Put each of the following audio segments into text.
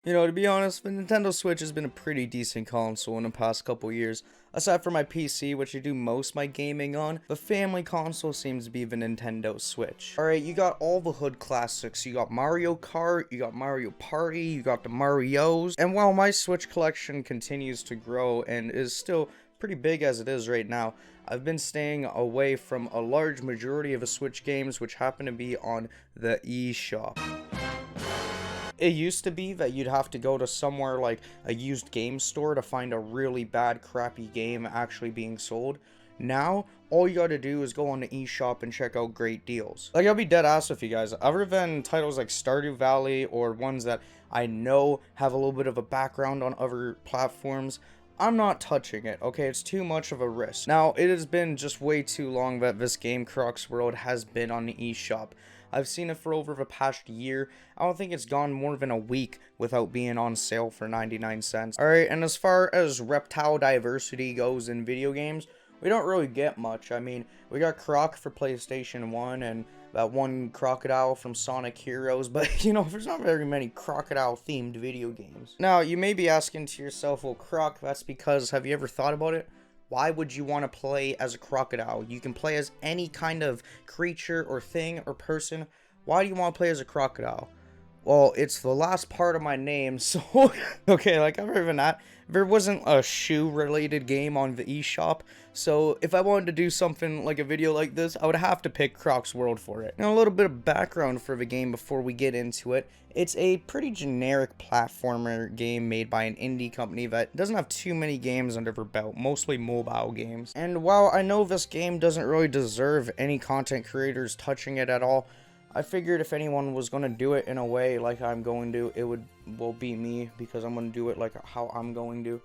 You know, to be honest, the Nintendo Switch has been a pretty decent console in the past couple years. Aside from my PC, which I do most of my gaming on, the family console seems to be the Nintendo Switch. Alright, you got all the hood classics. You got Mario Kart, you got Mario Party, you got the Marios. And while my Switch collection continues to grow and is still pretty big as it is right now, I've been staying away from a large majority of the Switch games which happen to be on the eShop. It used to be that you'd have to go to somewhere like a used game store to find a really bad, crappy game actually being sold. Now, all you gotta do is go on the eShop and check out great deals. Like, I'll be dead ass with you guys. Other than titles like Stardew Valley or ones that I know have a little bit of a background on other platforms, I'm not touching it, okay? It's too much of a risk. Now, it has been just way too long that this game Croc's World has been on the eShop. I've seen it for over the past year. I don't think it's gone more than a week without being on sale for 99 cents. Alright, and as far as Reptile Diversity goes in video games, we don't really get much. I mean, we got Croc for PlayStation 1 and that one crocodile from Sonic Heroes, but you know, there's not very many crocodile themed video games. Now, you may be asking to yourself, well, Croc, that's because, have you ever thought about it? Why would you want to play as a crocodile? You can play as any kind of creature or thing or person. Why do you want to play as a crocodile? Well, it's the last part of my name, so... okay, like, other than that, there wasn't a shoe-related game on the eShop, so if I wanted to do something like a video like this, I would have to pick Croc's World for it. Now, a little bit of background for the game before we get into it. It's a pretty generic platformer game made by an indie company that doesn't have too many games under their belt, mostly mobile games. And while I know this game doesn't really deserve any content creators touching it at all, I figured if anyone was going to do it in a way like I'm going to, it will be me, because I'm going to do it like how I'm going to.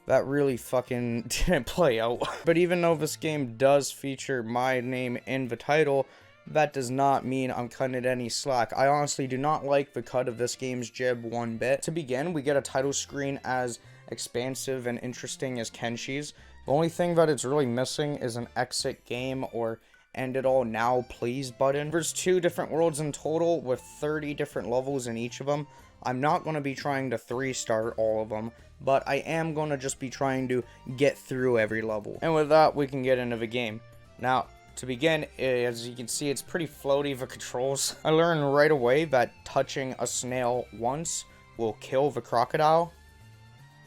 That really fucking didn't play out. But even though this game does feature my name in the title, that does not mean I'm cutting it any slack. I honestly do not like the cut of this game's jib one bit. To begin, we get a title screen as expansive and interesting as Kenshi's. The only thing that it's really missing is an exit game or end it all now please button. There's 2 different worlds in total with 30 different levels in each of them. I'm not going to be trying to 3-star all of them, but I am going to just be trying to get through every level. And with that, we can get into the game. Now, to begin, as you can see, it's pretty floaty, the controls. I learned right away that touching a snail once will kill the crocodile.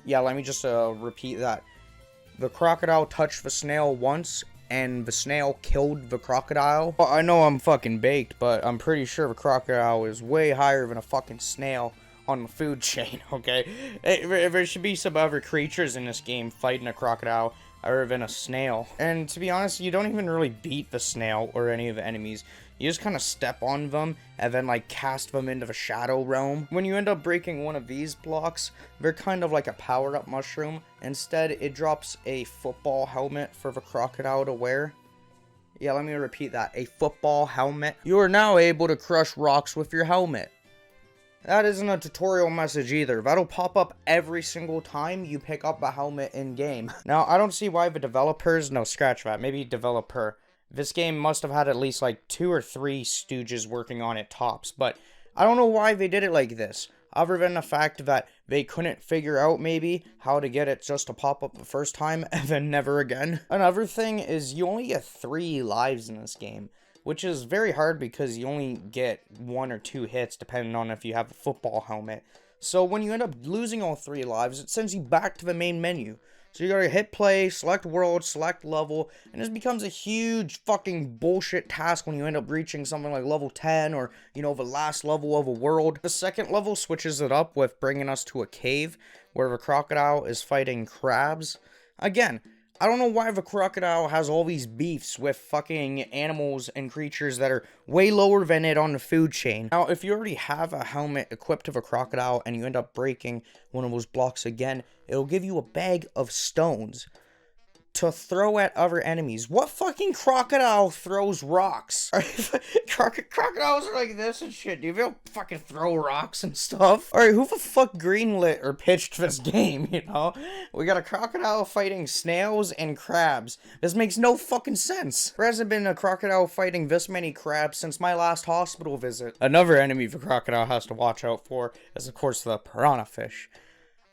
Yeah, let me just repeat that. The crocodile touched the snail once, and the snail killed the crocodile. Well, I know I'm fucking baked, but I'm pretty sure the crocodile is way higher than a fucking snail on the food chain, okay? There should be some other creatures in this game fighting a crocodile other than a snail. And to be honest, you don't even really beat the snail or any of the enemies. You just kind of step on them and then like cast them into the shadow realm. When you end up breaking one of these blocks, they're kind of like a power-up mushroom. Instead, it drops a football helmet for the crocodile to wear. Yeah, let me repeat that. A football helmet. You are now able to crush rocks with your helmet. That isn't a tutorial message either. That'll pop up every single time you pick up a helmet in-game. Now, I don't see why the developers... No, scratch that. Maybe developer. This game must have had at least like 2 or 3 stooges working on it tops. But I don't know why they did it like this. Other than the fact that they couldn't figure out maybe how to get it just to pop up the first time and then never again. Another thing is you only get 3 lives in this game, which is very hard because you only get 1 or 2 hits depending on if you have a football helmet. So when you end up losing all 3 lives, it sends you back to the main menu. So you gotta hit play, select world, select level, and this becomes a huge fucking bullshit task when you end up reaching something like level 10 or, you know, the last level of a world. The second level switches it up with bringing us to a cave where the crocodile is fighting crabs. Again, I don't know why the crocodile has all these beefs with fucking animals and creatures that are way lower than it on the food chain. Now, if you already have a helmet equipped with a crocodile and you end up breaking one of those blocks again, it'll give you a bag of stones. to throw at other enemies. What fucking crocodile throws rocks? Crocodiles are like this and shit, dude. They don't fucking throw rocks and stuff. Alright, who the fuck greenlit or pitched this game, you know? We got a crocodile fighting snails and crabs. This makes no fucking sense. There hasn't been a crocodile fighting this many crabs since my last hospital visit. Another enemy the crocodile has to watch out for is, of course, the piranha fish.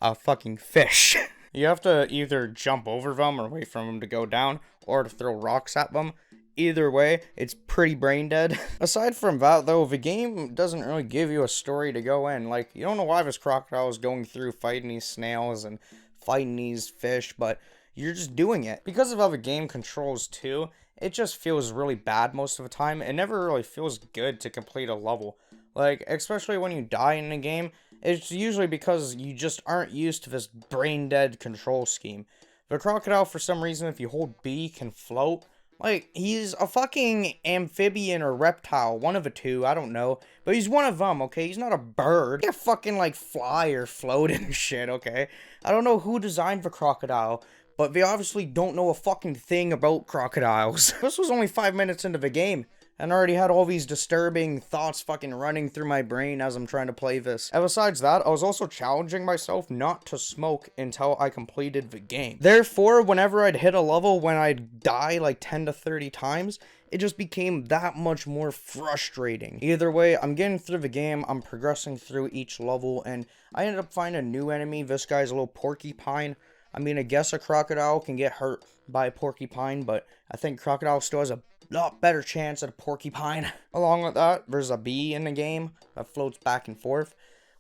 A fucking fish. You have to either jump over them or wait for them to go down, or to throw rocks at them. Either way, it's pretty brain dead. Aside from that, though, the game doesn't really give you a story to go in. Like, you don't know why this crocodile is going through fighting these snails and fighting these fish, but you're just doing it. Because of how the game controls, too, it just feels really bad most of the time. It never really feels good to complete a level. Like, especially when you die in a game, it's usually because you just aren't used to this brain-dead control scheme. The crocodile, for some reason, if you hold B, can float. Like, he's a fucking amphibian or reptile, one of the two, I don't know. But he's one of them, okay? He's not a bird. He can't fucking, like, fly or float and shit, okay? I don't know who designed the crocodile, but they obviously don't know a fucking thing about crocodiles. This was only 5 minutes into the game, and I already had all these disturbing thoughts fucking running through my brain as I'm trying to play this. And besides that, I was also challenging myself not to smoke until I completed the game. Therefore, whenever I'd hit a level when I'd die like 10 to 30 times, it just became that much more frustrating. Either way, I'm getting through the game, I'm progressing through each level, and I ended up finding a new enemy. This guy's a little porcupine. I mean, I guess a crocodile can get hurt by a porcupine, but I think crocodile still has a lot better chance at a porcupine. Along with that, there's a bee in the game that floats back and forth.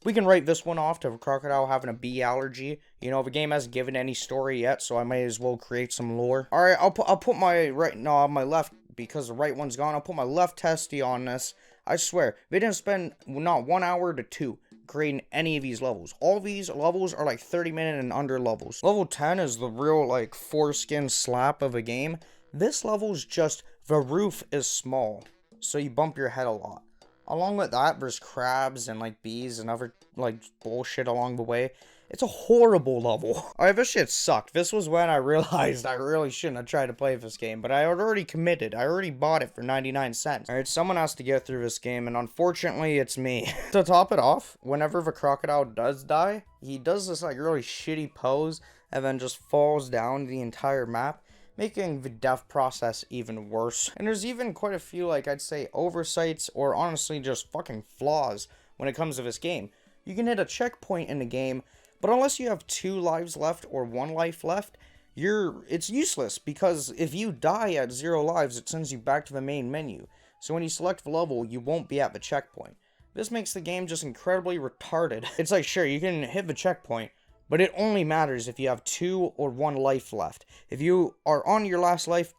We can write this one off to a crocodile having a bee allergy. You know, the game hasn't given any story yet, so I may as well create some lore. Alright, I'll put my right, no, my left, because the right one's gone, I'll put my left testy on this. I swear, they didn't spend not 1 hour to 2 creating any of these levels. All these levels are like 30-minute and under levels. Level 10 is the real, like, foreskin slap of a game. This level's just, the roof is small, so you bump your head a lot. Along with that, there's crabs and, like, bees and other, like, bullshit along the way. It's a horrible level. Alright, this shit sucked. This was when I realized I really shouldn't have tried to play this game, but I had already committed. I already bought it for 99 cents. Alright, someone has to get through this game, and unfortunately, it's me. To top it off, whenever the crocodile does die, he does this, like, really shitty pose, and then just falls down the entire map, making the death process even worse. And there's even quite a few, like, I'd say oversights, or honestly just fucking flaws when it comes to this game. You can hit a checkpoint in the game, but unless you have 2 lives left or 1 life left, it's useless, because if you die at 0 lives, it sends you back to the main menu. So when you select the level, you won't be at the checkpoint. This makes the game just incredibly retarded. It's like, sure, you can hit the checkpoint, but it only matters if you have 2 or 1 life left. If you are on your last life,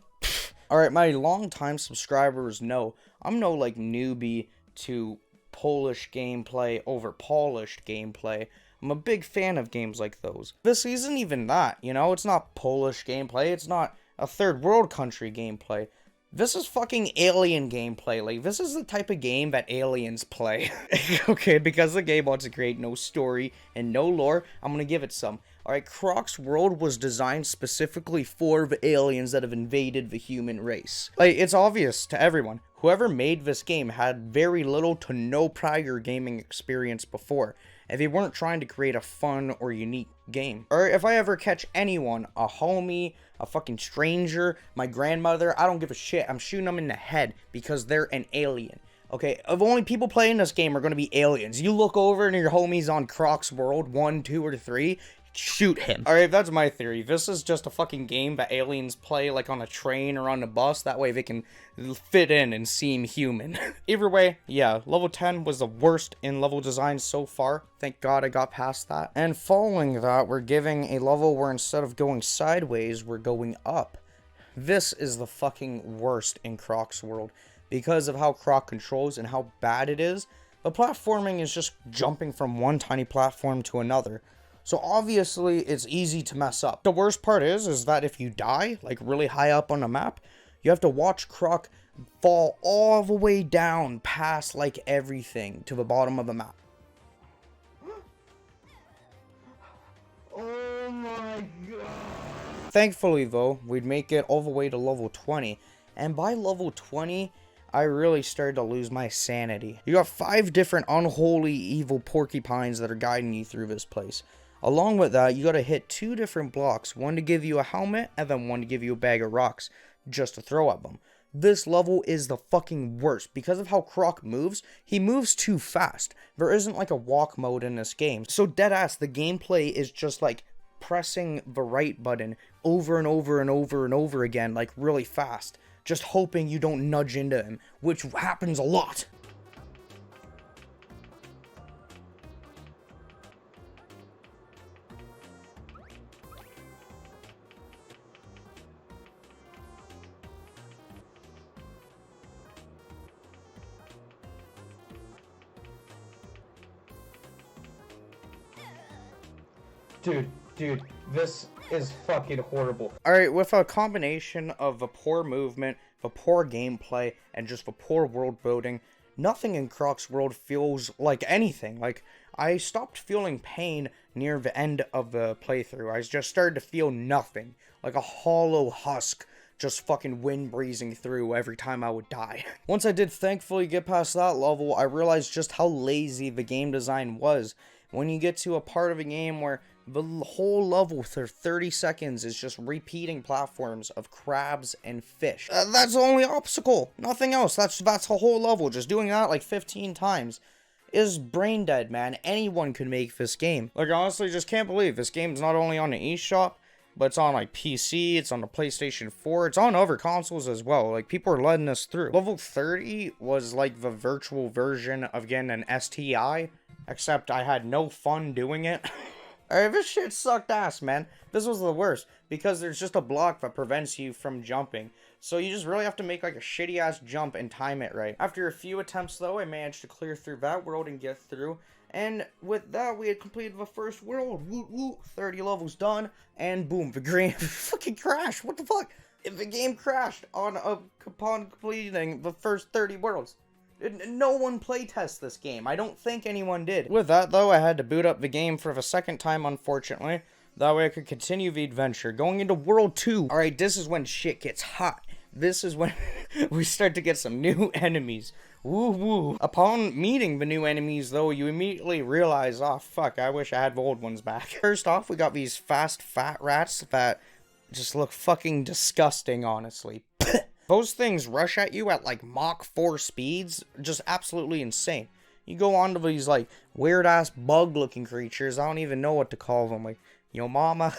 alright, my long-time subscribers know I'm no, like, newbie to Polish gameplay over polished gameplay. I'm a big fan of games like those. This isn't even that, you know? It's not Polish gameplay. It's not a third world country gameplay. This is fucking alien gameplay. Like, this is the type of game that aliens play. Okay, because the game wants to create no story and no lore, I'm gonna give it some. Alright, Croc's world was designed specifically for the aliens that have invaded the human race. Like, it's obvious to everyone. Whoever made this game had very little to no prior gaming experience before, if they weren't trying to create a fun or unique game. Or if I ever catch anyone, a homie, a fucking stranger, my grandmother, I don't give a shit. I'm shooting them in the head because they're an alien. Okay, of only people playing this game are going to be aliens. You look over and your homie's on Croc's world, 1, 2, or 3, shoot him. Alright, that's my theory. This is just a fucking game that aliens play, like, on a train or on a bus. That way they can fit in and seem human. Either way, yeah, level 10 was the worst in level design so far. Thank God I got past that. And following that, we're giving a level where instead of going sideways, we're going up. This is the fucking worst in Croc's world. Because of how Croc controls and how bad it is, the platforming is just jumping from one tiny platform to another. So obviously, it's easy to mess up. The worst part is that if you die, like really high up on the map, you have to watch Croc fall all the way down past, like, everything to the bottom of the map. Oh my god. Thankfully though, we'd make it all the way to level 20, and by level 20, I really started to lose my sanity. You got 5 different unholy evil porcupines that are guiding you through this place. Along with that, you gotta hit 2 different blocks, one to give you a helmet, and then one to give you a bag of rocks, just to throw at them. This level is the fucking worst. Because of how Croc moves, he moves too fast. There isn't like a walk mode in this game. So deadass, the gameplay is just like pressing the right button over and over and over and over again, like really fast. Just hoping you don't nudge into him, which happens a lot. Dude, this is fucking horrible. Alright, with a combination of a poor movement, the poor gameplay, and just the poor world building, nothing in Croc's world feels like anything. Like, I stopped feeling pain near the end of the playthrough. I just started to feel nothing. Like a hollow husk just fucking wind breezing through every time I would die. Once I did thankfully get past that level, I realized just how lazy the game design was. When you get to a part of a game where the whole level for 30 seconds is just repeating platforms of crabs and fish. That's the only obstacle. Nothing else. That's the whole level. Just doing that like 15 times is brain dead, man. Anyone could make this game. Like, I honestly just can't believe this game's not only on the eShop, but it's on like PC, it's on the PlayStation 4, it's on other consoles as well. Like, people are letting us through. Level 30 was like the virtual version of getting an STI, except I had no fun doing it. Alright, this shit sucked ass, man. This was the worst, because there's just a block that prevents you from jumping. So you just really have to make like a shitty ass jump and time it right. After a few attempts though, I managed to clear through that world and get through. And with that, we had completed the first world. Woo woo, 30 levels done, and boom, the game fucking crashed. What the fuck? The game crashed upon completing the first 30 worlds. No one playtests this game. I don't think anyone did. With that, though, I had to boot up the game for the second time, unfortunately. That way I could continue the adventure. Going into World 2. Alright, this is when shit gets hot. This is when we start to get some new enemies. Woo woo. Upon meeting the new enemies, though, you immediately realize, oh, fuck, I wish I had the old ones back. First off, we got these fast, fat rats that just look fucking disgusting, honestly. Those things rush at you at like Mach 4 speeds, just absolutely insane. You go on to these like weird ass bug looking creatures, I don't even know what to call them, like, yo mama.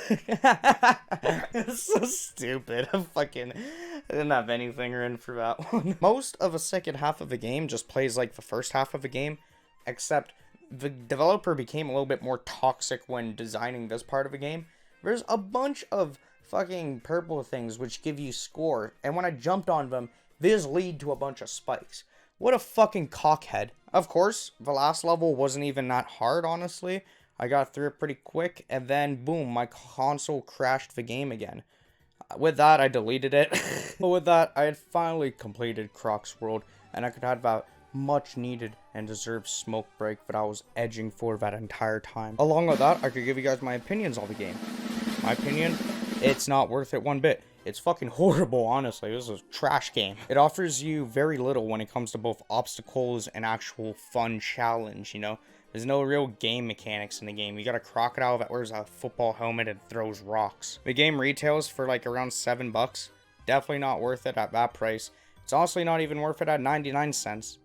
It's so stupid. I didn't have anything written for that one. Most of the second half of the game just plays like the first half of the game, except the developer became a little bit more toxic when designing this part of the game. There's a bunch of fucking purple things which give you score, and when I jumped on them, these lead to a bunch of spikes. What a fucking cockhead. Of course, the last level wasn't even that hard, honestly. I got through it pretty quick, and then boom, my console crashed the game again. With that, I deleted it. But with that, I had finally completed Croc's world, and I could have that much needed and deserved smoke break that I was edging for that entire time. Along with that, I could give you guys my opinions on the game. My opinion, it's not worth it one bit. It's fucking horrible, honestly. This is a trash game. It offers you very little when it comes to both obstacles and actual fun challenge, you know? There's no real game mechanics in the game. You got a crocodile that wears a football helmet and throws rocks. The game retails for like around $7. Definitely not worth it at that price. It's honestly not even worth it at 99 cents.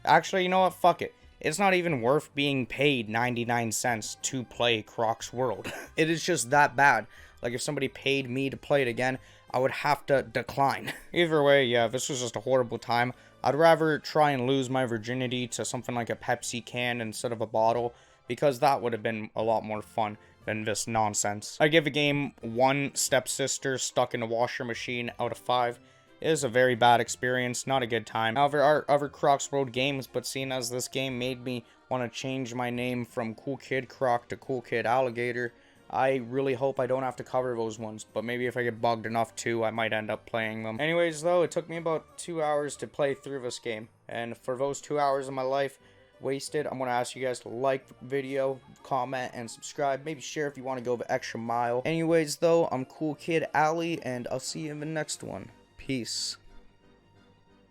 Actually, you know what? Fuck it. It's not even worth being paid 99 cents to play Croc's World. It is just that bad. Like, if somebody paid me to play it again, I would have to decline. Either way, yeah, this was just a horrible time. I'd rather try and lose my virginity to something like a Pepsi can instead of a bottle, because that would have been a lot more fun than this nonsense. I give the game 1 stepsister stuck in a washer machine out of 5. It is a very bad experience, not a good time. Now, there are other Croc's World games, but seeing as this game made me want to change my name from Cool Kid Croc to Cool Kid Alligator, I really hope I don't have to cover those ones, but maybe if I get bugged enough too, I might end up playing them. Anyways though, it took me about 2 hours to play through this game, and for those 2 hours of my life, wasted. I'm going to ask you guys to like the video, comment, and subscribe. Maybe share if you want to go the extra mile. Anyways, though, I'm Cool Kid Ali, and I'll see you in the next one. Peace.